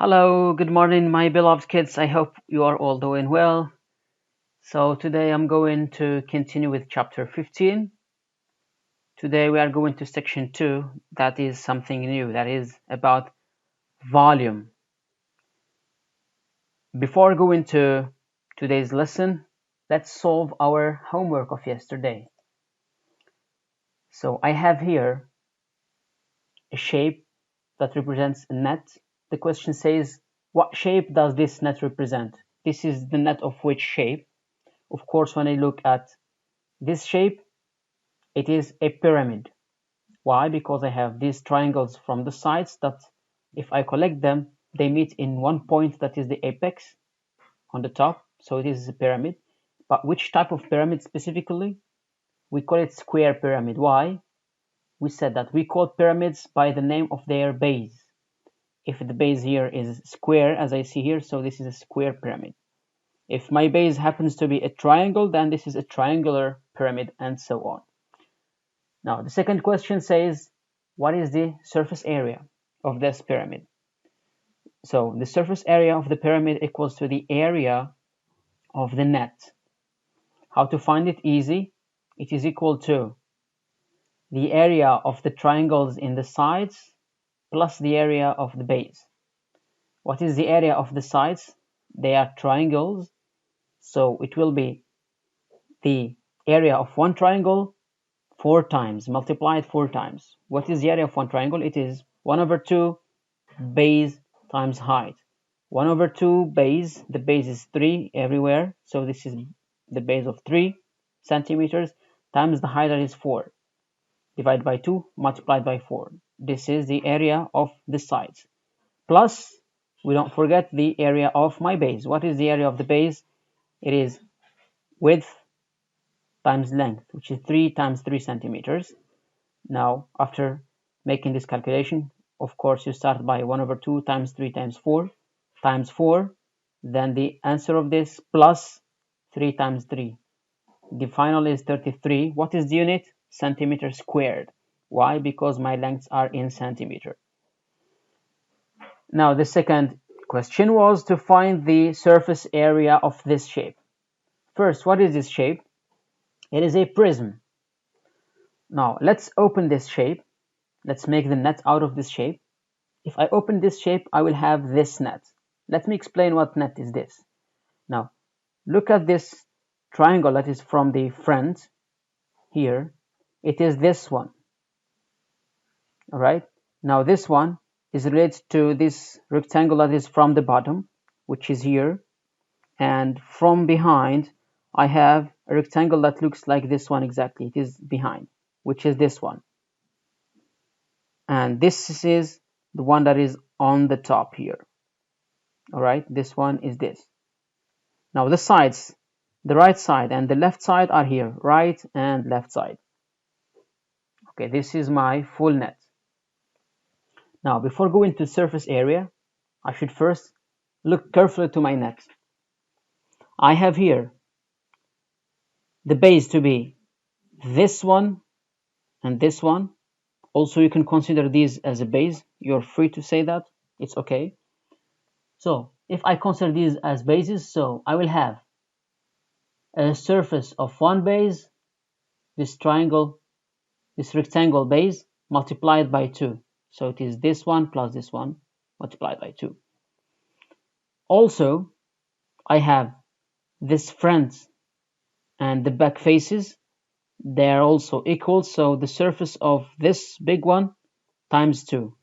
Hello, good morning, my beloved kids. I hope you are all doing well. So, today I'm going to continue with chapter 15. Today we are going to section 2, that is something new, that is about volume. Before going to today's lesson, let's solve our homework of yesterday. So, I have here a shape that represents a net. The question says, what shape does this net represent? This is the net of which shape? Of course, when I look at this shape, it is a pyramid. Why? Because I have these triangles from the sides that if I collect them, they meet in one point that is the apex on the top. So it is a pyramid. But which type of pyramid specifically? We call it square pyramid. Why? We said that we call pyramids by the name of their base. If the base here is square, as I see here, so this is a square pyramid. If my base happens to be a triangle, then this is a triangular pyramid, and so on. Now, the second question says, what is the surface area of this pyramid? So, the surface area of the pyramid equals to the area of the net. How to find it? Easy. It is equal to the area of the triangles in the sides plus the area of the base. What is the area of the sides? They are triangles, so it will be the area of one triangle 4 times, multiplied 4 times. What is the area of one triangle? It is 1/2 base times height. 1/2 base, the base is 3 everywhere, so this is the base of 3 centimeters, times the height, that is 4. Divided by 2, multiplied by 4. This is the area of the sides. Plus, we don't forget the area of my base. What is the area of the base? It is width times length, which is 3 times 3 centimeters. Now, after making this calculation, of course, you start by 1/2 times 3 times 4 times 4. Then the answer of this plus 3 times 3. The final is 33. What is the unit? Centimeter squared. Why? Because my lengths are in centimeter. Now, the second question was to find the surface area of this shape. First, what is this shape? It is a prism. Now, let's open this shape. Let's make the net out of this shape. If I open this shape, I will have this net. Let me explain what net is this. Now, look at this triangle that is from the front here. It is this one. All right. Now, this one is related to this rectangle that is from the bottom, which is here. And from behind, I have a rectangle that looks like this one exactly. It is behind, which is this one. And this is the one that is on the top here. All right, this one is this. Now the sides, the right side and the left side are here, right and left side. Okay, this is my full net. Now, before going to surface area, I should first look carefully to my net. I have here the base to be this one and this one. Also, you can consider these as a base. You're free to say that. It's okay. So, if I consider these as bases, so I will have a surface of one base, this triangle, this rectangle base, multiplied by 2. So it is this one plus this one multiplied by 2. Also, I have this front and the back faces. They are also equal, so the surface of this big one times 2.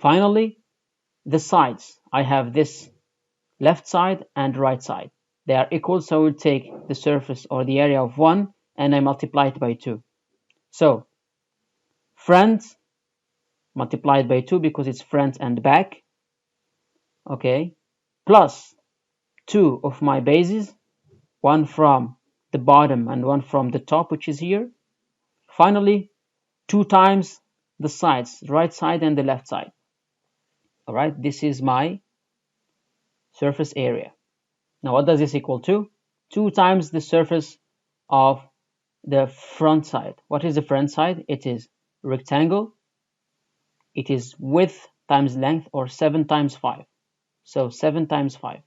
Finally, the sides. I have this left side and right side. They are equal, so I will take the surface or the area of 1 and I multiply it by 2. So, front multiplied by 2 because it's front and back. Okay, plus 2 of my bases, one from the bottom and one from the top, which is here. Finally, 2 times the sides, right side and the left side. All right, this is my surface area. Now, what does this equal to? 2 times the surface of the front side. What is the front side? It is rectangle. It is width times length, or 7 times 5. So 7 times 5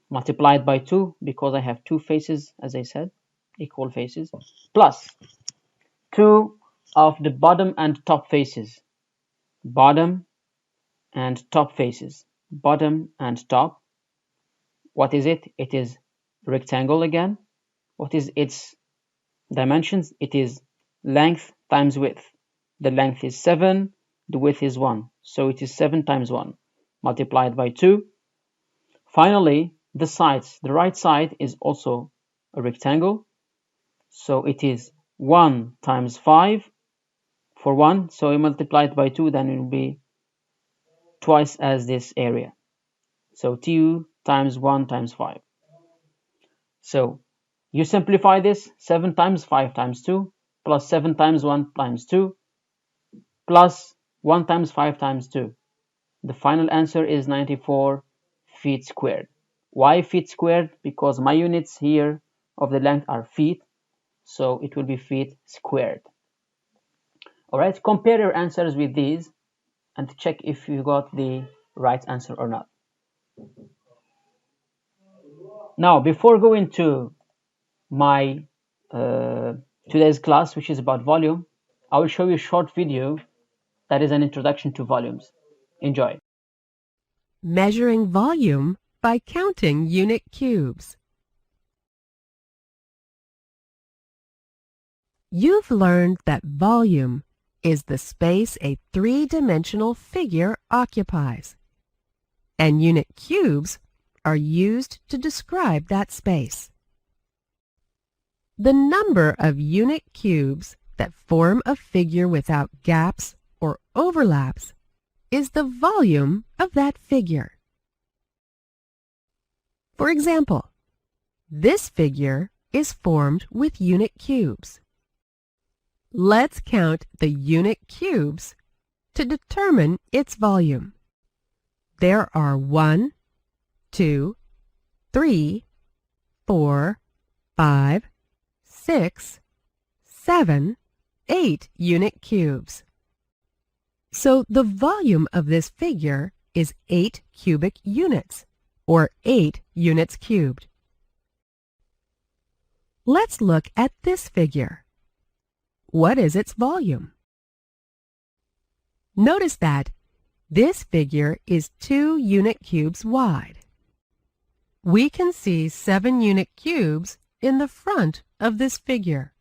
multiplied by 2, because I have two faces, as I said, equal faces, plus 2 of the bottom and top faces. Bottom and top faces. Bottom and top. What is it? It is rectangle again. What is its dimensions? It is length times width. The length is 7, the width is 1. So it is 7 times 1 multiplied by 2. Finally, the sides. The right side is also a rectangle. So it is 1 times 5 for 1. So we multiply it by 2, then it will be twice as this area. So 2 times 1 times 5. So you simplify this, 7 times 5 times 2, plus 7 times 1 times 2, plus 1 times 5 times 2. The final answer is 94 feet squared. Why feet squared? Because my units here of the length are feet, so it will be feet squared. Alright, compare your answers with these and check if you got the right answer or not. Now, before going to my today's class, which is about volume, I will show you a short video that is an introduction to volumes. Enjoy. Measuring volume by counting unit cubes. You've learned that volume is the space a three-dimensional figure occupies, and unit cubes are used to describe that space. The number of unit cubes that form a figure without gaps or overlaps is the volume of that figure. For example, this figure is formed with unit cubes. Let's count the unit cubes to determine its volume. There are 1, 2, 3, 4, 5, 6, 7, 8 unit cubes. So the volume of this figure is 8 cubic units, or 8 units cubed. Let's look at this figure. What is its volume? Notice that this figure is 2 unit cubes wide. We can see 7 unit cubes in the front of this figure.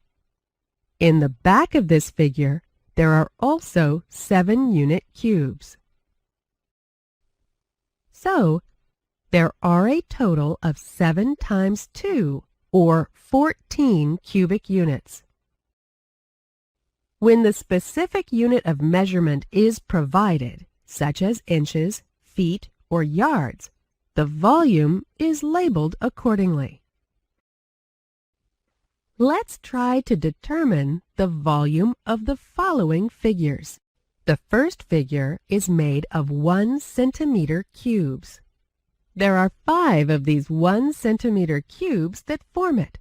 In the back of this figure, there are also 7 unit cubes. So, there are a total of 7 times 2, or 14 cubic units. When the specific unit of measurement is provided, such as inches, feet, or yards, the volume is labeled accordingly. Let's try to determine the volume of the following figures. The first figure is made of 1 centimeter cubes. There are 5 of these 1 centimeter cubes that form it.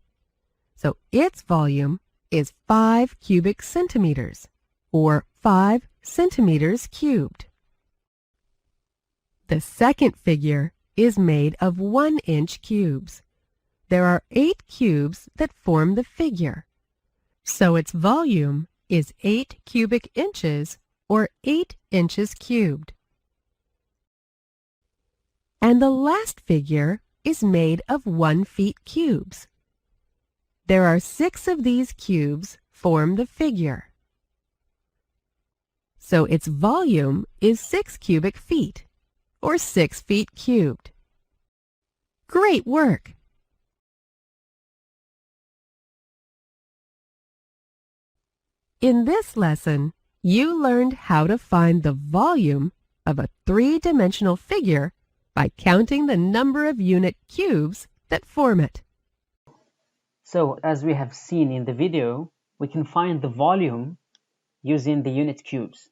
So its volume is 5 cubic centimeters, or 5 centimeters cubed. The second figure is made of 1-inch cubes. There are 8 cubes that form the figure. So its volume is 8 cubic inches, or 8 inches cubed. And the last figure is made of 1 feet cubes. There are 6 of these cubes form the figure. So its volume is 6 cubic feet, or 6 feet cubed. Great work! In this lesson, you learned how to find the volume of a three-dimensional figure by counting the number of unit cubes that form it. So, as we have seen in the video, we can find the volume using the unit cubes.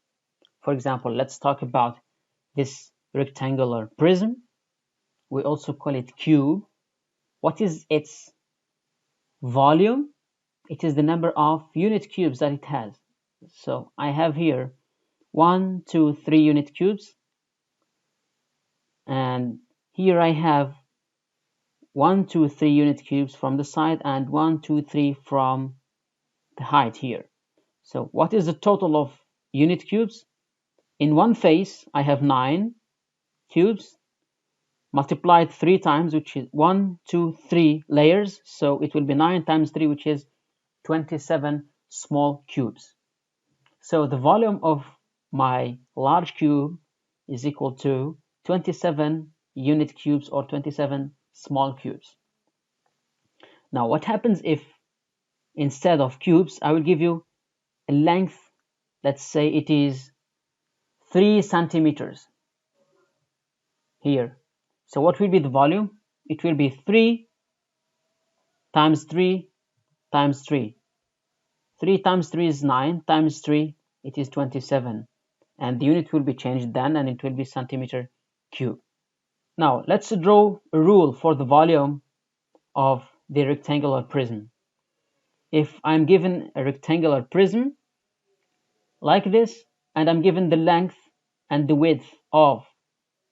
For example, let's talk about this rectangular prism. We also call it cube. What is its volume? It is the number of unit cubes that it has. So I have here 1, 2, 3 unit cubes, and here I have 1, 2, 3 unit cubes from the side and 1, 2, 3 from the height here. So what is the total of unit cubes? In one face I have 9 cubes multiplied 3 times, which is 1, 2, 3 layers, so it will be 9 times 3, which is 27 small cubes. So the volume of my large cube is equal to 27 unit cubes or 27 small cubes. Now what happens if instead of cubes I will give you a length, let's say it is 3 centimeters here. So what will be the volume? It will be 3 times 3 times 3. 3 times 3 is 9, times 3 it is 27, and the unit will be changed then and it will be centimeter cube. Now let's draw a rule for the volume of the rectangular prism. If I'm given a rectangular prism like this and I'm given the length and the width of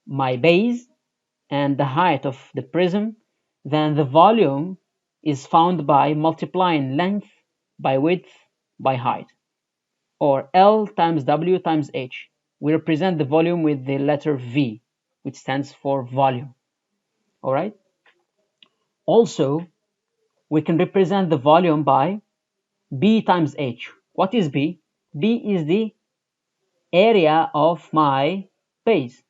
my base and the height of the prism, then the volume is found by multiplying length by width by height, or L times W times H. We represent the volume with the letter V, which stands for volume. All right. Also, we can represent the volume by B times H. What is B? B is the area of my base.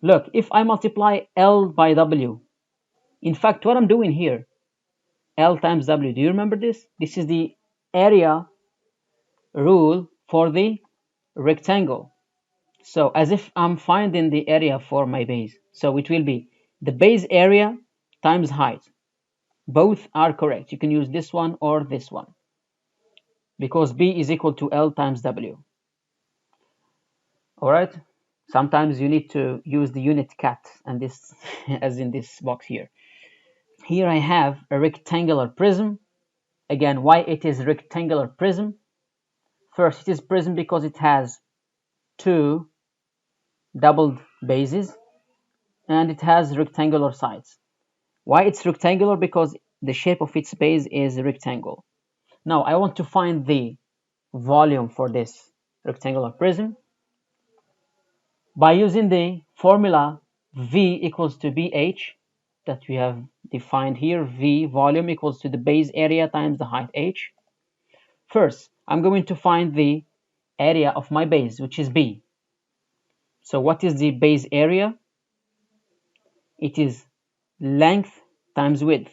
Look, if I multiply L by W, in fact, what I'm doing here, L times W, do you remember this? This is the area rule for the rectangle. So as if I'm finding the area for my base. So it will be the base area times height. Both are correct. You can use this one or this one, because B is equal to L times W. All right. Sometimes you need to use the unit cat, and this, as in this box here. Here I have a rectangular prism. Again, why it is rectangular prism? First, it is prism because it has 2 doubled bases and it has rectangular sides. Why it's rectangular? Because the shape of its base is a rectangle. Now I want to find the volume for this rectangular prism by using the formula V equals to BH that we have defined here. V, volume, equals to the base area times the height H. First, I'm going to find the area of my base, which is B. So what is the base area? It is length times width.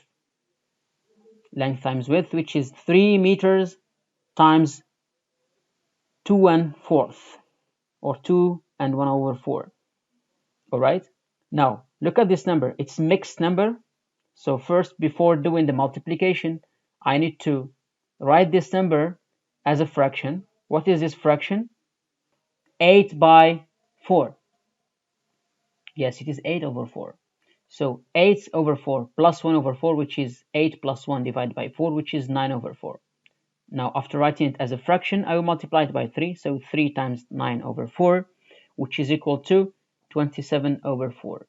Length times width, which is 3 meters times 2 1/4, or 2 and 1/4. All right. Now look at this number. It's mixed number. So first, before doing the multiplication, I need to write this number as a fraction. What is this fraction? 8 by 4. Yes, it is 8/4. So 8/4 plus 1/4, which is 8 plus 1 divided by 4, which is 9/4. Now, after writing it as a fraction, I will multiply it by 3. So 3 times 9/4, which is equal to 27/4.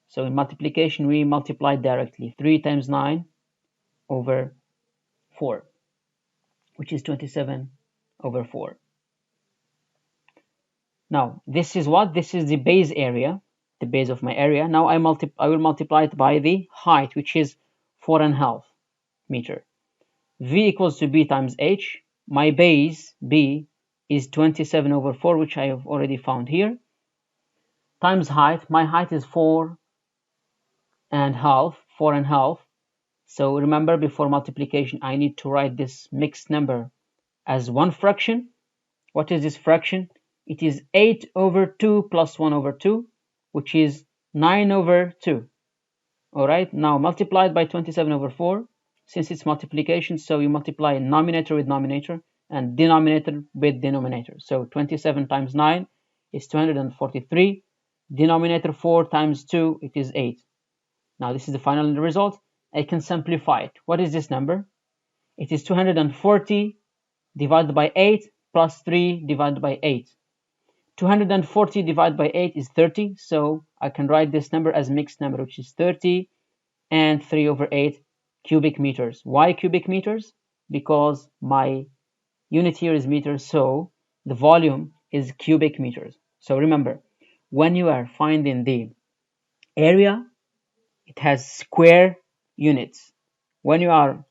So in multiplication, we multiply directly. 3 times 9/4, which is 27/4. Now, this is what? This is the base area, the base of my area. Now I will multiply it by the height, which is 4.5 meters. V equals to B times H. My base, B, is 27/4, which I have already found here, times height. My height is 4.5. So remember, before multiplication, I need to write this mixed number as one fraction. What is this fraction? It is 8/2 plus 1/2, which is 9/2. All right, now multiplied by 27/4. Since it's multiplication, so you multiply numerator with numerator and denominator with denominator. So 27 times 9 is 243. Denominator 4 times 2, it is 8. Now this is the final result. I can simplify it. What is this number? It is 240 divided by 8 plus 3 divided by 8. 240 divided by 8 is 30, so I can write this number as mixed number, which is 30 and 3/8 cubic meters. Why cubic meters? Because my unit here is meters, so the volume is cubic meters. So remember, when you are finding the area, it has square units. When you are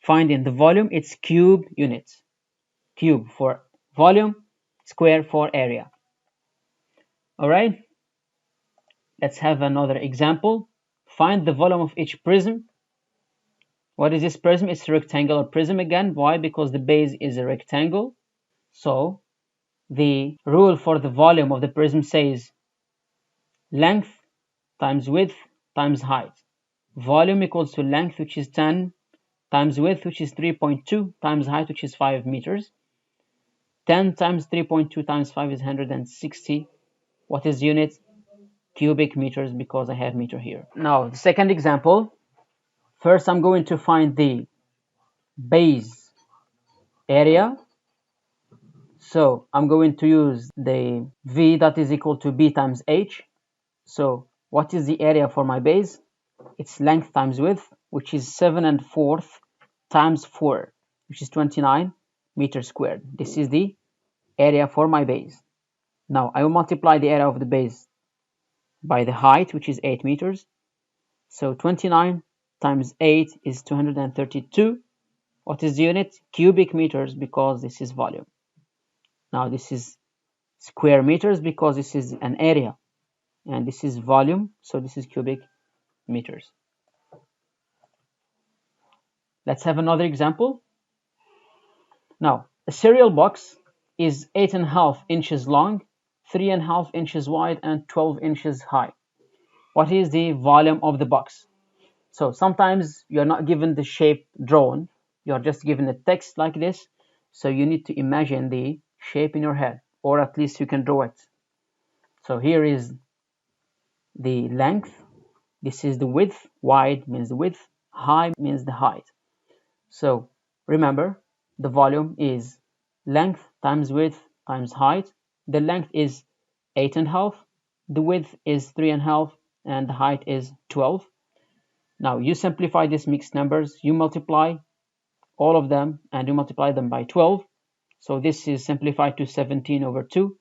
finding the volume, it's cube units. Cube for volume, square for area. All right, let's have another example. Find the volume of each prism. What is this prism? It's a rectangular prism again. Why? Because the base is a rectangle. So the rule for the volume of the prism says length times width times height. Volume equals to length, which is 10, times width, which is 3.2, times height, which is 5 meters. 10 times 3.2 times 5 is 160. What is unit? Cubic meters, because I have meter here. Now, the second example. First, I'm going to find the base area. So I'm going to use the V that is equal to B times H. So what is the area for my base? It's length times width, which is 7/4 times 4, which is 29 meters squared. This is the area for my base. Now I will multiply the area of the base by the height, which is 8 meters. So 29 times 8 is 232. What is the unit? Cubic meters, because this is volume. Now this is square meters because this is an area, and this is volume, so this is cubic meters. Let's have another example. Now, a cereal box is 8.5 inches long, 3.5 inches wide, and 12 inches high. What is the volume of the box? So sometimes you're not given the shape drawn, you're just given a text like this, so you need to imagine the shape in your head, or at least you can draw it. So here is the length, this is the width, wide means the width, high means the height. So remember, the volume is length times width times height. The length is 8.5, the width is 3.5, and the height is 12. Now you simplify these mixed numbers, you multiply all of them and you multiply them by 12. So this is simplified to 17/2,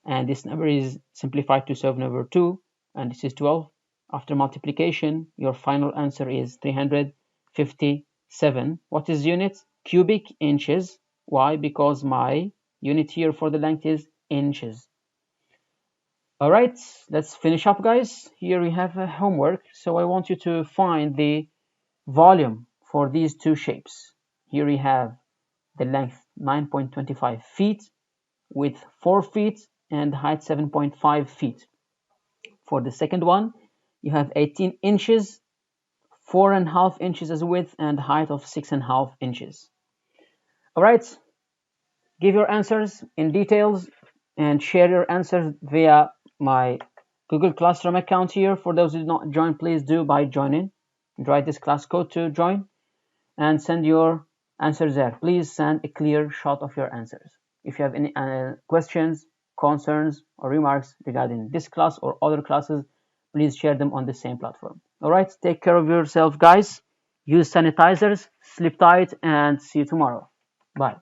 and this number is simplified to 7/2, and this is 12. After multiplication, your final answer is 357. What is unit? Cubic inches. Why? Because my unit here for the length is inches. All right, let's finish up, guys. Here we have a homework. So I want you to find the volume for these two shapes. Here we have the length 9.25 feet, width 4 feet, and height 7.5 feet. For the second one, you have 18 inches, 4.5 inches as width, and height of 6.5 inches. All right, give your answers in details and share your answers via my Google Classroom account here. For those who did not join, please do by joining. Write this class code to join and send your answers there. Please send a clear shot of your answers. If you have any questions, concerns, or remarks regarding this class or other classes, please share them on the same platform. All right, take care of yourself, guys. Use sanitizers, sleep tight, and see you tomorrow. Bye.